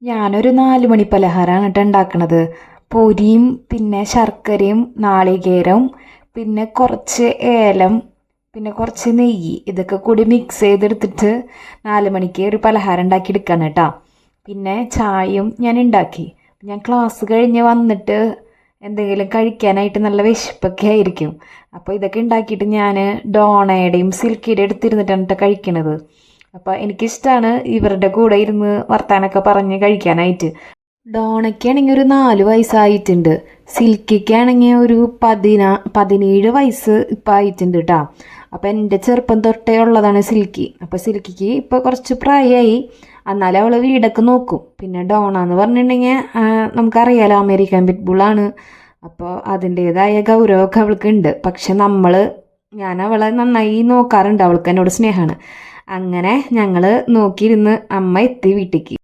ഞാനൊരു 4 മണി പലഹാരമാണ് കേട്ടോ ഉണ്ടാക്കണത്. പൊരിയും പിന്നെ ശർക്കരയും നാളികേരവും പിന്നെ കുറച്ച് ഏലം പിന്നെ കുറച്ച് നെയ്യ് ഇതൊക്കെ കൂടി മിക്സ് ചെയ്തെടുത്തിട്ട് 4 മണിക്ക് ഒരു പലഹാരം ഉണ്ടാക്കി എടുക്കാണ് കേട്ടോ. പിന്നെ ചായയും ഞാൻ ഉണ്ടാക്കി. ഞാൻ ക്ലാസ് കഴിഞ്ഞ് വന്നിട്ട് എന്തെങ്കിലും കഴിക്കാനായിട്ട് നല്ല വിശപ്പൊക്കെ ആയിരിക്കും. അപ്പോൾ ഇതൊക്കെ ഉണ്ടാക്കിയിട്ട് ഞാൻ ഡോണയുടെയും സിൽക്കിയുടെ എടുത്തിരുന്നിട്ടാണ് കേട്ടോ കഴിക്കണത്. അപ്പോൾ എനിക്കിഷ്ടമാണ് ഇവരുടെ കൂടെ ഇരുന്ന് വർത്താനൊക്കെ പറഞ്ഞ് കഴിക്കാനായിട്ട്. ഡോണയ്ക്കാണെങ്കിൽ ഒരു 4 വയസ്സായിട്ടുണ്ട്. സിൽക്കിക്കാണെങ്കിൽ ഒരു 17 വയസ്സ് ഇപ്പം ആയിട്ടുണ്ട് കേട്ടോ. അപ്പം എൻ്റെ ചെറുപ്പം തൊട്ടേ ഉള്ളതാണ് സിൽക്കി. അപ്പോൾ സിൽക്കിക്ക് ഇപ്പോൾ കുറച്ച് പ്രായമായി, എന്നാലും അവൾ വീടൊക്കെ നോക്കും. പിന്നെ ഡോണ എന്ന് പറഞ്ഞിട്ടുണ്ടെങ്കിൽ നമുക്കറിയാലോ, അമേരിക്കൻ പിറ്റ്ബുള്ളാണ്. അപ്പോൾ അതിൻ്റേതായ ഗൗരവമൊക്കെ അവൾക്ക് ഉണ്ട്. പക്ഷെ ഞാൻ അവളെ നന്നായി നോക്കാറുണ്ട്. അവൾക്ക് എന്നോട് സ്നേഹമാണ്. അങ്ങനെ ഞങ്ങൾ നോക്കിയിരുന്ന് അമ്മ എത്തി വീട്ടിലേക്ക്.